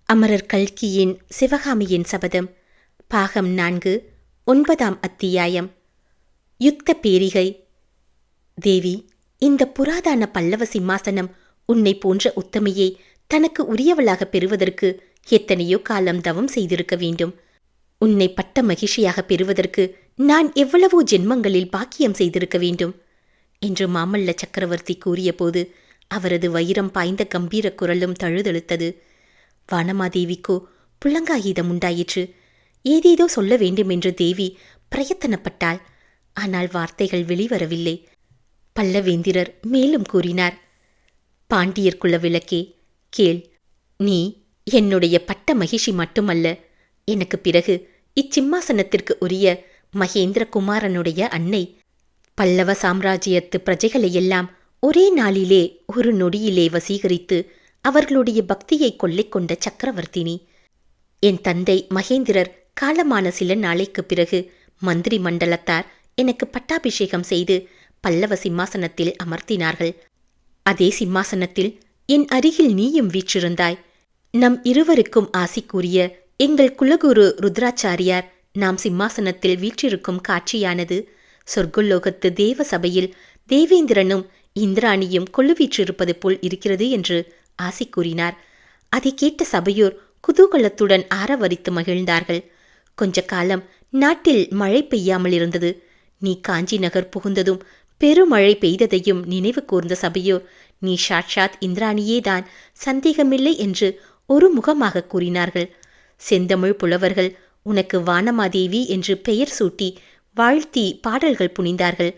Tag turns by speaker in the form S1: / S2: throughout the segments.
S1: அமரர் கல்கியின் சிவகாமியின் சபதம் பாகம் 4 9ஆம் அத்தியாயம். யுத்த பேரிகை. தேவி, இந்த புராதன பல்லவ சிம்மாசனம் உன்னை போன்ற உத்தமையை தனக்கு உரியவளாக பெறுவதற்கு எத்தனையோ காலம் தவம் செய்திருக்க வேண்டும். உன்னை பட்ட மகிழ்ச்சியாக பெறுவதற்கு நான் எவ்வளவோ ஜென்மங்களில் பாக்கியம் செய்திருக்க வேண்டும் என்று மாமல்ல சக்கரவர்த்தி கூறியபோது அவரது வைரம் பாய்ந்த கம்பீர குரலும் தழுதழுத்தது. வானமாதேவிக்கோ புள்ளங்காகிதம் உண்டாயிற்று. ஏதேதோ சொல்ல வேண்டுமென்று தேவி பிரயத்தனப்பட்டாள். ஆனால் வார்த்தைகள் வெளிவரவில்லை. பல்லவேந்திரர் மேலும் கூறினார். பாண்டியர் குல விளக்கே, கேள். நீ என்னுடைய பட்ட மகிழ்ச்சி மட்டுமல்ல, எனக்கு பிறகு இச்சிம்மாசனத்திற்கு உரிய மகேந்திர குமாரனுடைய அன்னை. பல்லவ சாம்ராஜ்யத்து பிரஜைகளையெல்லாம் ஒரே நாளிலே ஒரு நொடியிலே வசீகரித்து அவர்களுடைய பக்தியை கொள்ளைக் கொண்ட சக்கரவர்த்தினி. என் தந்தை மகேந்திரர் காலமான சில நாளைக்கு பிறகு மந்திரி மண்டலத்தார் எனக்கு பட்டாபிஷேகம் செய்து பல்லவ சிம்மாசனத்தில் அமர்த்தினார்கள். அதே சிம்மாசனத்தில் என் அருகில் நீயும் வீற்றிருந்தாய். நம் இருவருக்கும் ஆசி கூறிய எங்கள் குலகுரு ருத்ராச்சாரியார் நாம் சிம்மாசனத்தில் வீற்றிருக்கும் காட்சியானது சொர்க்கலோகத்து தேவ சபையில் தேவேந்திரனும் இந்திராணியும் கொள்ளுவீற்றிருப்பது போல் இருக்கிறது என்று ஆசி கூறினார். அதை கேட்ட சபையோர் குதூகலத்துடன் ஆரவரித்து மகிழ்ந்தார்கள். கொஞ்ச காலம் நாட்டில் மழை பெய்யாமல் இருந்தது. நீ காஞ்சி நகர் புகுந்ததும் பெருமழை பெய்ததையும் நினைவு கூர்ந்த சபையோர் நீ சாட்சாத் இந்திராணியேதான், சந்தேகமில்லை என்று ஒரு முகமாக கூறினார்கள். செந்தமிழ் புலவர்கள் உனக்கு வானமாதேவி என்று பெயர் சூட்டி வாழ்த்தி பாடல்கள் புனிந்தார்கள்.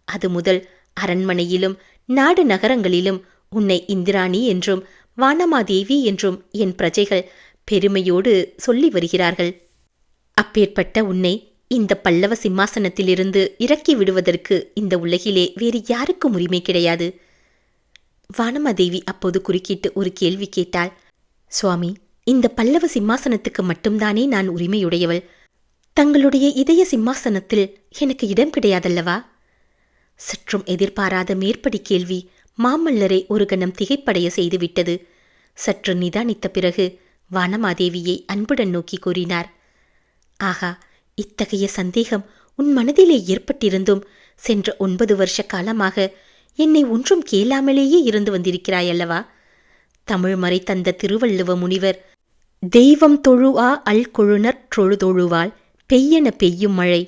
S1: அது முதல் அரண்மனையிலும் நாடு நகரங்களிலும் உன்னை இந்திராணி என்றும் வானமாதேவி என்றும் என் பிரஜைகள் பெருமையோடு சொல்லி வருகிறார்கள். அப்பேற்பட்ட உன்னை இந்த பல்லவ சிம்மாசனத்திலிருந்து இறக்கி விடுவதற்கு இந்த உலகிலே வேறு யாருக்கும் உரிமை கிடையாது. வானமாதேவி அப்போது குறுக்கிட்டு ஒரு கேள்வி கேட்டாள். சுவாமி, இந்த பல்லவ சிம்மாசனத்துக்கு மட்டும்தானே நான் உரிமையுடையவள்? தங்களுடைய இதய சிம்மாசனத்தில் எனக்கு இடம் கிடையாதல்லவா? சற்றும் எதிர்பாராத மேற்படி கேள்வி மாமல்லரை ஒரு கணம் திகைப்படைய செய்துவிட்டது. சற்று நிதானித்த பிறகு வானமாதேவியை அன்புடன் நோக்கி கூறினார். ஆகா, இத்தகைய சந்தேகம் உன் மனதிலே ஏற்பட்டிருந்தும் சென்ற 9 வருஷ காலமாக என்னை ஒன்றும் கேளாமலேயே இருந்து வந்திருக்கிறாயல்லவா? தமிழ் மறை தந்த திருவள்ளுவ முனிவர் தெய்வம் தொழுவா அல் கொழுநற் தொழுதொழுவாள் பெய்யென பெய்யும் மழை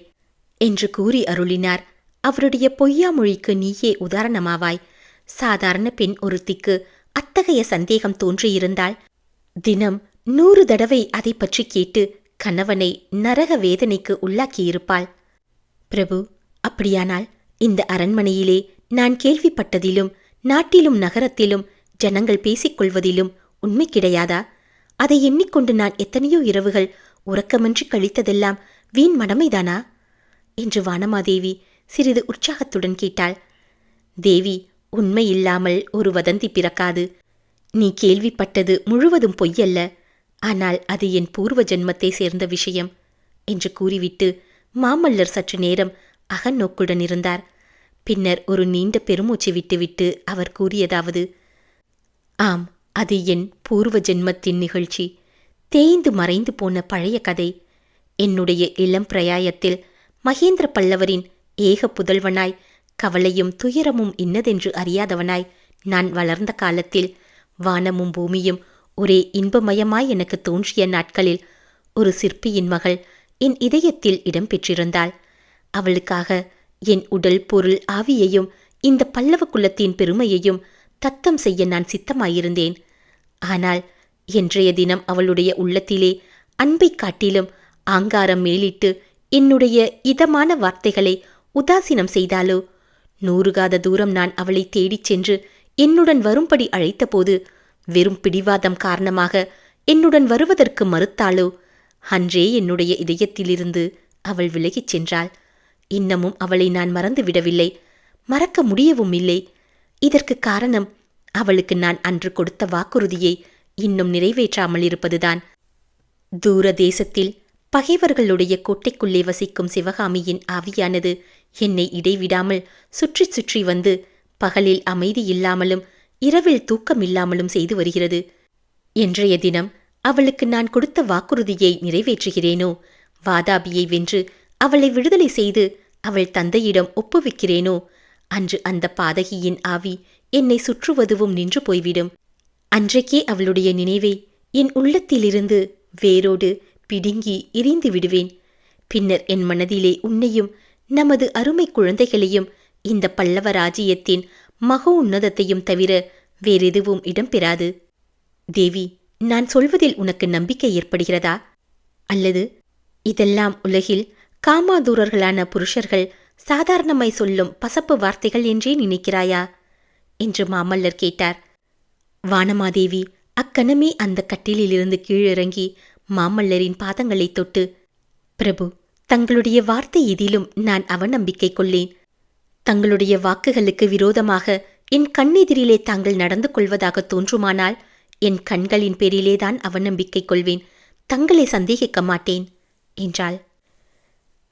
S1: என்று கூறி அருளினார். அவருடைய பொய்யாமொழிக்கு நீயே உதாரணமாவாய். சாதாரண பெண் ஒருத்திக்கு அத்தகைய சந்தேகம் தோன்றியிருந்தால் தினம் 100 தடவை அதை பற்றி கேட்டு கணவனை நரக வேதனைக்கு உள்ளாக்கியிருப்பாள். பிரபு, அப்படியானால் இந்த அரண்மனையிலே நான் கேள்விப்பட்டதிலும் நாட்டிலும் நகரத்திலும் ஜனங்கள் பேசிக்கொள்வதிலும் உண்மை கிடையாதா? அதை எண்ணிக்கொண்டு நான் எத்தனையோ இரவுகள் உறக்கமின்றி கழித்ததெல்லாம் வீண் மடமைதானா என்று வானமாதேவி சிறிது உற்சாகத்துடன் கேட்டாள். தேவி, உண்மை இல்லாமல் ஒரு வதந்தி பிறக்காது. நீ கேள்விப்பட்டது முழுவதும் பொய்யல்ல. ஆனால் அது என் பூர்வ ஜென்மத்தை சேர்ந்த விஷயம் என்று கூறிவிட்டு மாமல்லர் சற்று நேரம் அகநோக்குடன் இருந்தார். பின்னர் ஒரு நீண்ட பெருமூச்சு விட்டுவிட்டு அவர் கூறியதாவது: ஆம், அது என் பூர்வ ஜென்மத்தின் நிகழ்ச்சி. தேய்ந்து மறைந்து போன பழைய கதை. என்னுடைய இளம் பிரயாயத்தில் மகேந்திர பல்லவரின் ஏக புதல்வனாய், கவலையும் துயரமும் இன்னதென்று அறியாதவனாய் நான் வளர்ந்த காலத்தில் வானமும் பூமியும் ஒரே இன்பமயமாய் எனக்கு தோன்றிய நாட்களில் ஒரு சிற்பியின் மகள் என் இதயத்தில் இடம் பெற்றிருந்தாள். அவளுக்காக என் உடல் பொருள் ஆவியையும் இந்த பல்லவ குலத்தின் பெருமையையும் தத்தம் செய்ய நான் சித்தமாயிருந்தேன். ஆனால் இன்றைய தினம் அவளுடைய உள்ளத்திலே அன்பை காட்டிலும் ஆங்காரம் மேலிட்டு என்னுடைய இதமான வார்த்தைகளை உதாசீனம் செய்தாலோ, 100 காத தூரம் நான் அவளை தேடிச் சென்று என்னுடன் வரும்படி அழைத்தபோது வெறும் பிடிவாதம் காரணமாக என்னுடன் வருவதற்கு மறுத்தாளோ, அன்றே என்னுடைய இதயத்திலிருந்து அவள் விலகிச் சென்றாள். இன்னமும் அவளை நான் மறந்துவிடவில்லை, மறக்க முடியவும் இல்லை. இதற்கு காரணம் அவளுக்கு நான் அன்று கொடுத்த வாக்குறுதியை இன்னும் நிறைவேற்றாமல் இருப்பதுதான். தூர தேசத்தில் பகைவர்களுடைய கோட்டைக்குள்ளே வசிக்கும் சிவகாமியின் ஆவியானது என்னை இடைவிடாமல் சுற்றி சுற்றி வந்து பகலில் அமைதி இல்லாமலும் இரவில் தூக்கமில்லாமலும் செய்து வருகிறது. இன்றைய தினம் அவளுக்கு நான் கொடுத்த வாக்குறுதியை நிறைவேற்றுகிறேனோ, வாதாபியை வென்று அவளை விடுதலை செய்து அவள் தந்தையிடம் ஒப்புவிக்கிறேனோ, அன்று அந்த பாதகியின் ஆவி என்னை சுற்றுவதுவும் நின்று போய்விடும். அன்றைக்கே அவளுடைய நினைவை என் உள்ளத்திலிருந்து வேரோடு பிடுங்கி எரிந்து விடுவேன். பின்னர் என் மனதிலே உன்னையும் நமது அருமை குழந்தைகளையும் இந்த பல்லவ ராஜ்யத்தின் மகோன்னதத்தையும் தவிர வேறெதுவும் இடம்பெறாது. தேவி, நான் சொல்வதில் உனக்கு நம்பிக்கை ஏற்படுகிறதா? அல்லது இதெல்லாம் உலகில் காமாதூரர்களான புருஷர்கள் சாதாரணமாய் சொல்லும் பசப்பு வார்த்தைகள் என்றே நினைக்கிறாயா என்று மாமல்லர் கேட்டார். வானமாதேவி அக்கணமே அந்த கட்டிலிலிருந்து கீழிறங்கி மாமல்லரின் பாதங்களை தொட்டு, பிரபு, தங்களுடைய வார்த்தை எதிலும் நான் அவநம்பிக்கை கொள்ளேன். தங்களுடைய வாக்குகளுக்கு விரோதமாக என் கண்ணெதிரிலே தாங்கள் நடந்து கொள்வதாக தோன்றுமானால் என் கண்களின் பேரிலேதான் அவநம்பிக்கை கொள்வேன். தங்களை சந்தேகிக்க மாட்டேன் என்றாள்.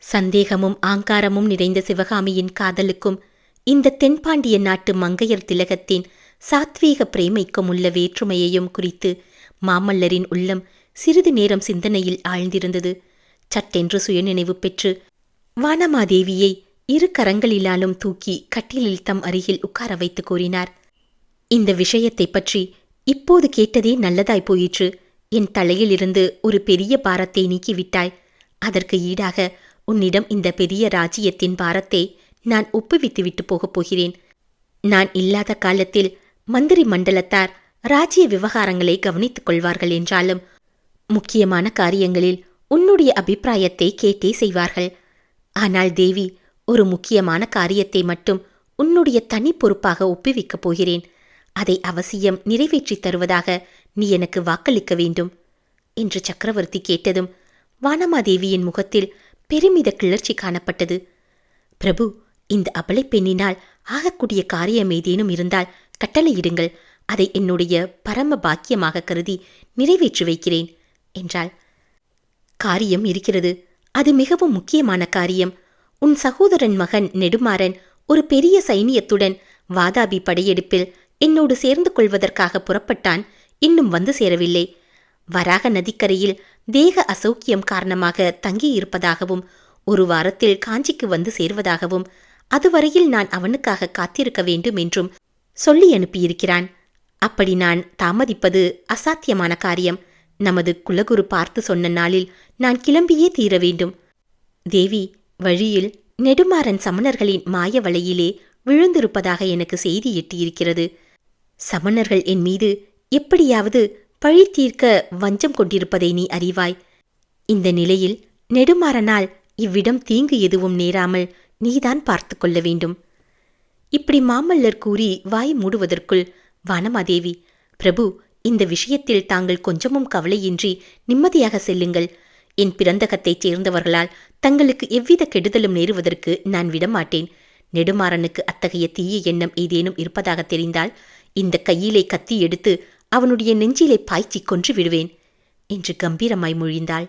S1: சந்தேகமும் ஆங்காரமும் நிறைந்த சிவகாமியின் காதலுக்கும் இந்த தென்பாண்டிய நாட்டு மங்கையர் திலகத்தின் சாத்வீக பிரேமைக்கும் உள்ள வேற்றுமையையும் குறித்து மாமல்லரின் உள்ளம் சிறிது நேரம் சிந்தனையில் ஆழ்ந்திருந்தது. சட்டென்று சுயநினைவு பெற்று வானமாதேவியை இரு கரங்களிலாலும் தூக்கி கட்டிலில் தம் அருகில் உட்கார வைத்து கூறினார். இந்த விஷயத்தை பற்றி இப்போது கேட்டதே நல்லதாய் போயிற்று. என் தலையிலிருந்து ஒரு பெரிய பாரத்தை நீக்கிவிட்டாய். அதற்கு ஈடாக உன்னிடம் இந்த பெரிய ராஜ்யத்தின் பாரத்தை நான் ஒப்புவித்துவிட்டு போகப் போகிறேன். நான் இல்லாத காலத்தில் மந்திரி மண்டலத்தார் ராஜ்ய விவகாரங்களை கவனித்துக் கொள்வார்கள் என்றாலும் முக்கியமான காரியங்களில் உன்னுடைய அபிப்பிராயத்தை கேட்டே செய்வார்கள். ஆனால் தேவி, ஒரு முக்கியமான காரியத்தை மட்டும் உன்னுடைய தனி பொறுப்பாக ஒப்புவிக்கப் போகிறேன். அதை அவசியம் நிறைவேற்றித் தருவதாக நீ எனக்கு வாக்களிக்க வேண்டும் என்று சக்கரவர்த்தி கேட்டதும் வானமாதேவியின் முகத்தில் பெருமித கிளர்ச்சி காணப்பட்டது. பிரபு, இந்த அபலை பெண்ணினால் ஆகக்கூடிய காரியம் ஏதேனும் இருந்தால் கட்டளையிடுங்கள். அதை என்னுடைய பரம பாக்கியமாக கருதி நிறைவேற்றி வைக்கிறேன் என்றாள். காரியம் இருக்கிறது. அது மிகவும் முக்கியமான காரியம். உன் சகோதரன் மகன் நெடுமாறன் ஒரு பெரிய சைனியத்துடன் வாதாபி படையெடுப்பில் என்னோடு சேர்ந்து கொள்வதற்காக புறப்பட்டான். இன்னும் வந்து சேரவில்லை. வராக நதிக்கரையில் தேக அசௌக்கியம் காரணமாக தங்கியிருப்பதாகவும் 1 வாரத்தில் காஞ்சிக்கு வந்து சேர்வதாகவும் அதுவரையில் நான் அவனுக்காக காத்திருக்க வேண்டும் என்றும் சொல்லி அனுப்பியிருக்கிறான். அப்படி நான் தாமதிப்பது அசாத்தியமான காரியம். நமது குலகுரு பார்த்து சொன்ன நாளில் நான் கிளம்பியே தீர வேண்டும். தேவி, வழியில் நெடுமாறன் சமணர்களின் மாய வலையிலே விழுந்திருப்பதாக எனக்கு செய்தி எட்டியிருக்கிறது. சமணர்கள் என் மீது எப்படியாவது பழி தீர்க்க வஞ்சம் கொண்டிருப்பதை நீ அறிவாய். இந்த நிலையில் நெடுமாறனால் இவ்விடம் தீங்கு எதுவும் நேராமல் நீதான் பார்த்து கொள்ள வேண்டும். இப்படி மாமல்லர் கூறி வாய் மூடுவதற்குள் வானமாதேவி, பிரபு, இந்த விஷயத்தில் தாங்கள் கொஞ்சமும் கவலையின்றி நிம்மதியாக செல்லுங்கள். என் பிறந்தகத்தைச் சேர்ந்தவர்களால் தங்களுக்கு எவ்வித கெடுதலும் நேருவதற்கு நான் விடமாட்டேன். நெடுமாறனுக்கு அத்தகைய தீய எண்ணம் ஏதேனும் இருப்பதாக தெரிந்தால் இந்த கையிலே கத்தி எடுத்து அவனுடைய நெஞ்சிலே பாய்ச்சி கொன்று விடுவேன் என்று கம்பீரமாய் மொழிந்தாள்.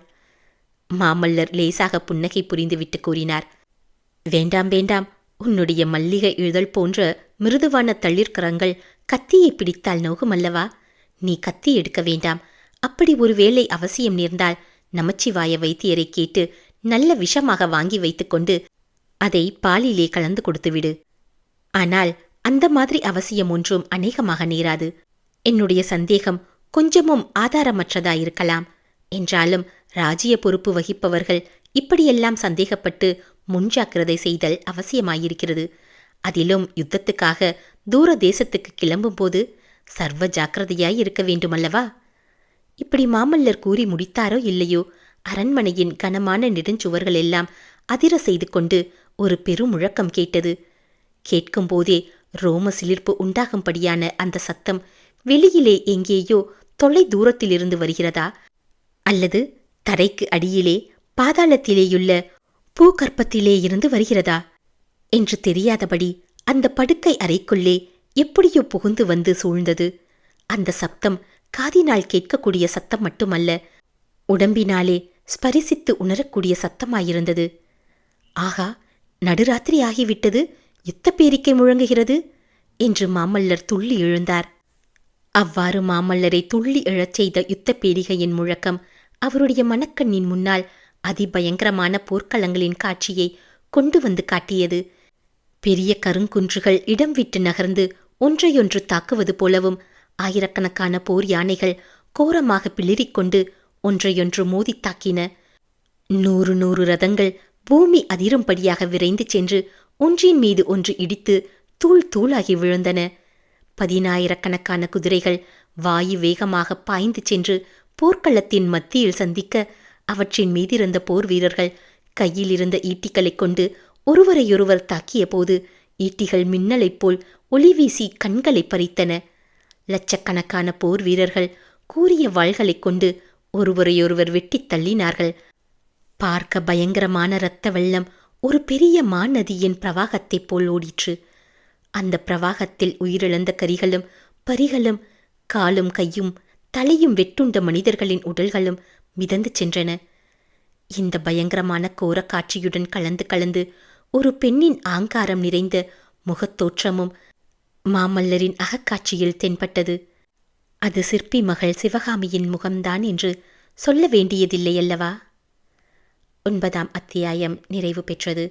S1: மாமல்லர் லேசாக புன்னகை புரிந்துவிட்டு கூறினார். வேண்டாம் வேண்டாம், உன்னுடைய மல்லிகை இதழ் போன்ற மிருதுவான தளிர்கரங்கள் கத்தியை பிடித்தால் நோகுமல்லவா? நீ கத்தி எடுக்க வேண்டாம். அப்படி ஒருவேளை அவசியம் நேர்ந்தால் நமச்சிவாய வைத்தியரை கேட்டு நல்ல விஷமாக வாங்கி வைத்துக்கொண்டு அதை பாலிலே கலந்து கொடுத்துவிடு. ஆனால் அந்த மாதிரி அவசியம் ஒன்றும் அநேகமாக நேராது. என்னுடைய சந்தேகம் கொஞ்சமும் ஆதாரமற்றதாயிருக்கலாம். என்றாலும் ராஜ்ய பொறுப்பு வகிப்பவர்கள் இப்படியெல்லாம் சந்தேகப்பட்டு முன்ஜாக்கிரதை செய்தல் அவசியமாயிருக்கிறது. அதிலும் யுத்தத்துக்காக தூர தேசத்துக்கு கிளம்பும்போது சர்வ ஜாக்கிரதையாய் இருக்க வேண்டுமல்லவா? இப்படி மாமல்லர் கூறி முடித்தாரோ இல்லையோ, அரண்மனையின் கனமான நெடுஞ்சுவர்கள் எல்லாம் அதிர செய்து கொண்டு ஒரு பெருமுழக்கம் கேட்டது. கேட்கும்போதே ரோம சிலிர்ப்பு உண்டாகும்படியான அந்த சத்தம் வெளியிலே எங்கேயோ தொலை தூரத்திலிருந்து வருகிறதா, அல்லது தரைக்கு அடியிலே பாதாளத்திலேயுள்ள பூகற்பத்திலே இருந்து வருகிறதா என்று தெரியாதபடி அந்த படுக்கை அறைக்குள்ளே எப்படியோ புகுந்து வந்து சூழ்ந்தது. அந்த சப்தம் காதினால் கேட்கக்கூடிய சத்தம் மட்டுமல்ல, உடம்பினாலே ஸ்பரிசித்து உணரக்கூடிய சத்தமாயிருந்தது. ஆகா, நடுராத்திரி ஆகிவிட்டது, யுத்த பேரிக்கை முழங்குகிறது என்று மாமல்லர் துள்ளி எழுந்தார். அவ்வாறு மாமல்லரை துள்ளி எழச் செய்த யுத்த பேரிகையின் முழக்கம் அவருடைய மனக்கண்ணின் முன்னால் அதிபயங்கரமான போர்க்களங்களின் காட்சியை கொண்டு வந்து காட்டியது. பெரிய கருங்குன்றுகள் இடம் விட்டு நகர்ந்து ஒன்றையொன்று தாக்குவது போலவும், ஆயிரக்கணக்கான போர் யானைகள் கோரமாக பிளிரிக்கொண்டு ஒன்றையொன்று மோதி தாக்கின. 100 ரதங்கள் பூமி அதிரும்படியாக விரைந்து சென்று ஒன்றின் மீது ஒன்று இடித்து தூள் தூளாகி விழுந்தன. 10,000கணக்கான குதிரைகள் வாயு வேகமாக பாய்ந்து சென்று போர்க்களத்தின் மத்தியில் சந்திக்க, அவற்றின் மீதிருந்த போர் வீரர்கள் கையில் இருந்த ஈட்டிகளைக் கொண்டு ஒருவரையொருவர் தாக்கிய போது ஈட்டிகள் மின்னலைப் போல் ஒளி வீசி கண்களை பறித்தன. லட்சக்கணக்கான போர் வீரர்கள் கூரிய வாள்களைக் கொண்டு ஒருவரையொருவர் வெட்டித் தள்ளினார்கள். பார்க்க பயங்கரமான இரத்த வெள்ளம் ஒரு பெரிய மாநதியின் பிரவாகத்தைப் போல் ஓடிற்று. அந்த பிரவாகத்தில் உயிரிழந்த கரிகளும் பரிகளும், காலும் கையும் தலையும் வெட்டுண்ட மனிதர்களின் உடல்களும் மிதந்து சென்றன. இந்த பயங்கரமான கோர காட்சியுடன் கலந்து ஒரு பெண்ணின் ஆங்காரம் நிறைந்த முகத்தோற்றமும் மாமல்லரின் அகக்காட்சியில் தென்பட்டது. அது சிற்பி மகள் சிவகாமியின் முகம்தான் என்று சொல்ல வேண்டியதில்லையல்லவா? 9ஆம் அத்தியாயம் நிறைவு பெற்றது.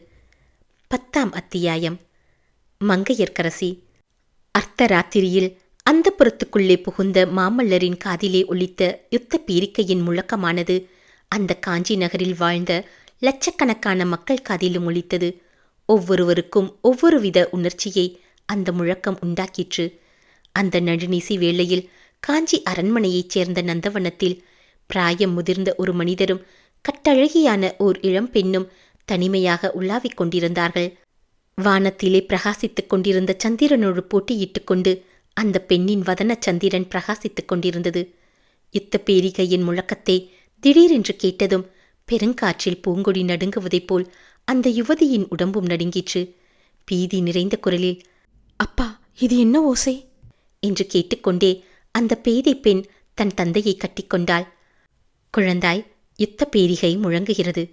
S1: 10ஆம் அத்தியாயம். மங்கையர்க்கரசி. அர்த்தராத்திரியில் அந்தப்புறத்துக்குள்ளே புகுந்த மாமல்லரின் காதிலே ஒலித்த யுத்த பீரிக்கையின் முழக்கமானது அந்த காஞ்சி நகரில் வாழ்ந்த லட்சக்கணக்கான மக்கள் காதிலும் ஒலித்தது. ஒவ்வொருவருக்கும் ஒவ்வொருவித உணர்ச்சியை அந்த முழக்கம் உண்டாக்கிற்று. அந்த நடுநிசி வேளையில் காஞ்சி அரண்மனையைச் சேர்ந்த நந்தவனத்தில் பிராயம் முதிர்ந்த ஒரு மனிதரும் கட்டழகியான ஓர் இளம்பெண்ணும் தனிமையாக உலாவிக் கொண்டிருந்தார்கள். வானத்திலே பிரகாசித்துக் கொண்டிருந்த சந்திரனோடு போட்டியிட்டுக் கொண்டு அந்த பெண்ணின் வதன சந்திரன் பிரகாசித்துக் கொண்டிருந்தது. யுத்த பேரிகையின் முழக்கத்தை திடீரென்று கேட்டதும் பெருங்காற்றில் பூங்கொடி நடுங்குவதைப் போல் அந்த யுவதியின் உடம்பும் நடுங்கிற்று. பீதி நிறைந்த குரலில், "அப்பா, இது என்ன ஓசை?" என்று கேட்டுக்கொண்டே அந்த பேதை பெண் தன் தந்தையை கட்டிக்கொண்டாள். "குழந்தாய், யுத்த பேரிகை முழங்குகிறது.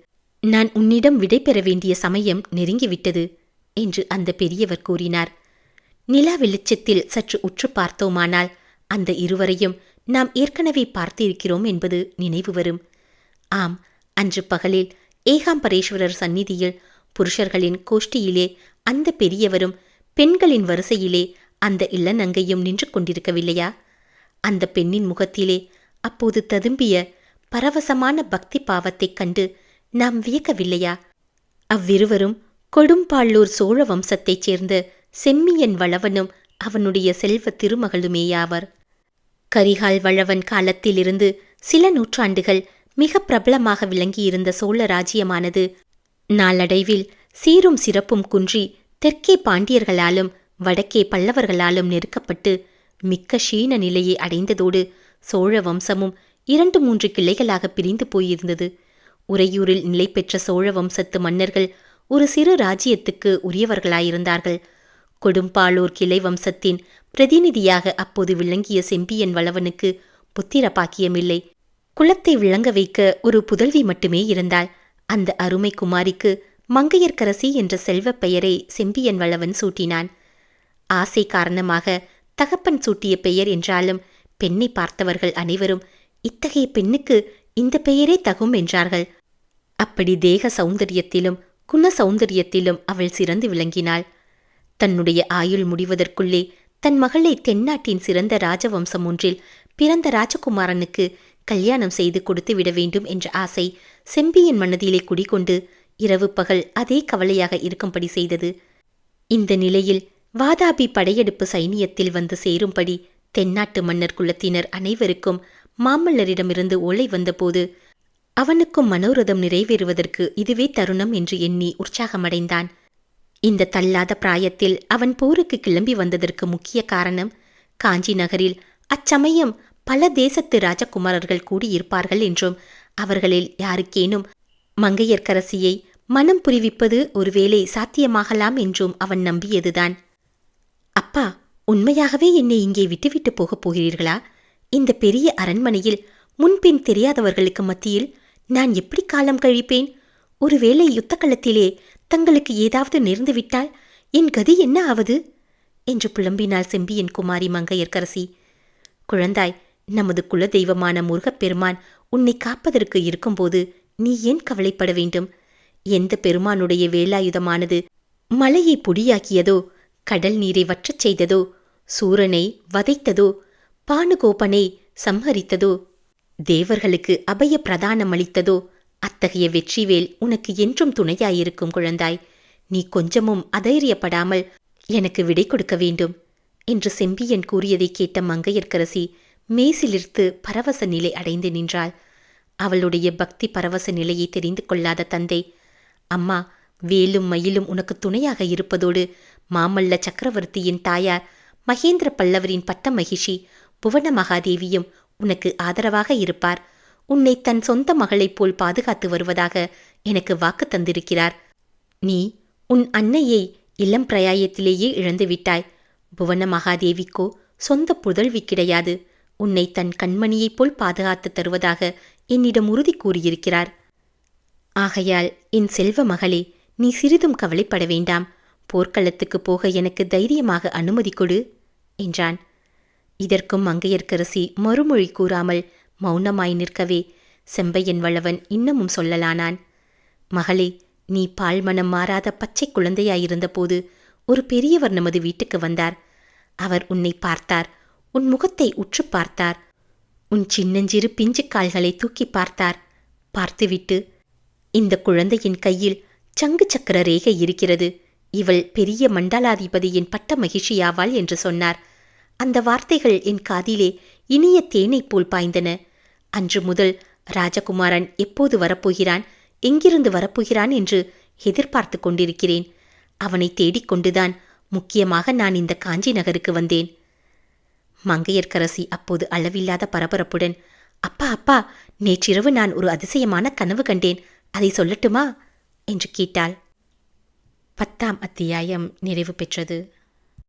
S1: நான் உன்னிடம் விடை பெற வேண்டிய சமயம் நெருங்கிவிட்டது" என்று அந்த பெரியவர் கூறினார். நிலா வெளிச்சத்தில் சற்று உற்று பார்த்தோமானால் அந்த இருவரையும் நாம் ஏற்கனவே பார்த்திருக்கிறோம் என்பது நினைவு வரும். ஆம், அன்று பகலில் ஏகாம்பரேஸ்வரர் சந்நிதியில் புருஷர்களின் கோஷ்டியிலே அந்த பெரியவரும் பெண்களின் வரிசையிலே அந்த இளநங்கையும் நின்று கொண்டிருக்கவில்லையா? அந்த பெண்ணின் முகத்திலே அப்போது ததும்பிய பரவசமான பக்தி பாவத்தைக் கண்டு நாம் வியக்கவில்லையா? அவ்விருவரும் கொடும்பாள்ளூர் சோழ வம்சத்தைச் சேர்ந்த செம்மியன் வளவனும் அவனுடைய செல்வ திருமகளுமேயாவர். கரிகால் வளவன் காலத்திலிருந்து சில நூற்றாண்டுகள் மிக பிரபலமாக விளங்கியிருந்த சோழ ராஜ்யமானது நாளடைவில் சீரும் சிறப்பும் குன்றி தெற்கே பாண்டியர்களாலும் வடக்கே பல்லவர்களாலும் நெருக்கப்பட்டு மிக்க க்ஷீண நிலையை அடைந்ததோடு சோழ வம்சமும் 2-3 கிளைகளாக பிரிந்து போயிருந்தது. உறையூரில் நிலை பெற்ற சோழ வம்சத்து மன்னர்கள் ஒரு சிறு ராஜ்யத்துக்கு உரியவர்களாயிருந்தார்கள். கொடும்பாளூர் கிளை வம்சத்தின் பிரதிநிதியாக அப்போது விளங்கிய செம்பியன் வளவனுக்கு புத்திர பாக்கியமில்லை. குலத்தை விளங்க வைக்க ஒரு புதல்வி மட்டுமே இருந்தாள். அந்த அருமை குமாரிக்கு மங்கையர்க்கரசி என்ற செல்வப் பெயரை செம்பியன் வளவன் சூட்டினான். ஆசை காரணமாக தகப்பன் சூட்டிய பெயர் என்றாலும் பெண்ணை பார்த்தவர்கள் அனைவரும் இத்தகைய பெண்ணுக்கு இந்த பெயரே தகும் என்றார்கள். அப்படி தேக சௌந்தரியத்திலும் குண சௌந்தரியத்திலும் அவள் சிறந்து விளங்கினாள். தன்னுடைய ஆயுள் முடிவதற்குள்ளே தன் மகளை தென்னாட்டின் சிறந்த ராஜவம்சம் ஒன்றில் பிறந்த ராஜகுமாரனுக்கு கல்யாணம் செய்து கொடுத்துவிட வேண்டும் என்ற ஆசை செம்பியன் மனதிலே குடிகொண்டு இரவு பகல் அதே கவலையாக இருக்கும்படி செய்தது. இந்த நிலையில் வாதாபி படையெடுப்பு சைனியத்தில் வந்து சேரும்படி தென்னாட்டு மன்னர் குலத்தினர் அனைவருக்கும் மாமல்லரிடமிருந்து ஓலை வந்தபோது அவனுக்கும் மனோரதம் நிறைவேறுவதற்கு இதுவே தருணம் என்று எண்ணி உற்சாகமடைந்தான். இந்த தள்ளாத பிராயத்தில் அவன் போருக்கு கிளம்பி வந்ததற்கு முக்கிய காரணம் காஞ்சி நகரில் அச்சமயம் பல தேசத்து ராஜகுமாரர்கள் கூடியிருப்பார்கள் என்றும் அவர்களில் யாருக்கேனும் மங்கையர்க்கரசியை மனம் புரிவிப்பது ஒருவேளை சாத்தியமாகலாம் என்றும் அவன் நம்பியதுதான். "அப்பா, உண்மையாகவே என்னை இங்கே விட்டுவிட்டு போகப் போகிறீர்களா? இந்த பெரிய அரண்மனையில் முன்பின் தெரியாதவர்களுக்கு மத்தியில் நான் எப்படி காலம் கழிப்பேன்? ஒருவேளை யுத்த களத்திலே தங்களுக்கு ஏதாவது நேர்ந்துவிட்டால் என் கதி என்ன ஆவது?" என்று புலம்பினாள் செம்பியன் குமாரி மங்கையர்க்கரசி. குழந்தாய், நமது குலதெய்வமான முருகப்பெருமான் உன்னை காப்பதற்கு இருக்கும்போது நீ ஏன் கவலைப்பட வேண்டும்? எந்த பெருமானுடைய வேலாயுதமானது மலையை பொடியாக்கியதோ, கடல் நீரை வற்றச் செய்ததோ, சூரனை வதைத்ததோ, பானுகோபனை சம்ஹரித்ததோ, தேவர்களுக்கு அபய பிரதானம் அளித்ததோ, அத்தகைய வெற்றிவேல் உனக்கு என்றும் துணையாயிருக்கும் குழந்தாய். நீ கொஞ்சமும் அதைரியப்படாமல் எனக்கு விடை கொடுக்க வேண்டும் என்று செம்பியன் கூறியதை கேட்ட மங்கையர்க்கரசி மேசிலிர்த்து பரவச நிலை அடைந்து நின்றாள். அவளுடைய பக்தி பரவச நிலையை தெரிந்து கொள்ளாத தந்தை, அம்மா, வேலும் மயிலும் உனக்கு துணையாக இருப்பதோடு மாமல்ல சக்கரவர்த்தியின் தாயார் மகேந்திர பல்லவரின் பட்ட மகிஷி புவன மகாதேவியும் உனக்கு ஆதரவாக இருப்பார். உன்னை தன் சொந்த மகளைப் போல் பாதுகாத்து வருவதாக எனக்கு வாக்கு தந்திருக்கிறார். நீ உன் அன்னையை இளம் பிரயாயத்திலேயே இழந்துவிட்டாய். புவன மகாதேவிக்கோ சொந்த புதல்வி கிடையாது. உன்னை தன் கண்மணியைப் போல் பாதுகாத்து தருவதாக என்னிடம் உறுதி கூறியிருக்கிறார். ஆகையால் என் செல்வ மகளே, நீ சிறிதும் கவலைப்பட வேண்டாம். போர்க்களத்துக்கு போக எனக்கு தைரியமாக அனுமதி கொடு என்றான். இதற்கும் மங்கையர்க்கரசி மறுமொழி கூறாமல் மௌனமாய் நிற்கவே செம்பையன் வளவன் இன்னமும் சொல்லலானான். மகளே, நீ பால்மனம் மாறாத பச்சை குழந்தையாயிருந்தபோது ஒரு பெரியவர் நமது வீட்டுக்கு வந்தார். அவர் உன்னை பார்த்தார். உன் முகத்தை உற்று பார்த்தார். உன் சின்னஞ்சிறு பிஞ்சு கால்களை தூக்கி பார்த்தார். பார்த்துவிட்டு, இந்த குழந்தையின் கையில் சங்கு சக்கர ரேகை இருக்கிறது. இவள் பெரிய மண்டலாதிபதியின் பட்ட மகிழ்ச்சியாவாள் என்று சொன்னார். அந்த வார்த்தைகள் என் காதிலே இனிய தேனைப் போல் பாய்ந்தன. அன்று முதல் ராஜகுமாரன் எப்போது வரப்போகிறான், எங்கிருந்து வரப்போகிறான் என்று எதிர்பார்த்து கொண்டிருக்கிறேன். அவனை தேடிக்கொண்டுதான் முக்கியமாக நான் இந்த காஞ்சி நகருக்கு வந்தேன். மங்கையர்க்கரசி அப்போது அளவில்லாத பரபரப்புடன், அப்பா அப்பா, நேற்றிரவு நான் ஒரு அதிசயமான கனவு கண்டேன். அதை சொல்லட்டுமா என்று கேட்டாள். 10ஆம் அத்தியாயம் நிறைவு பெற்றது.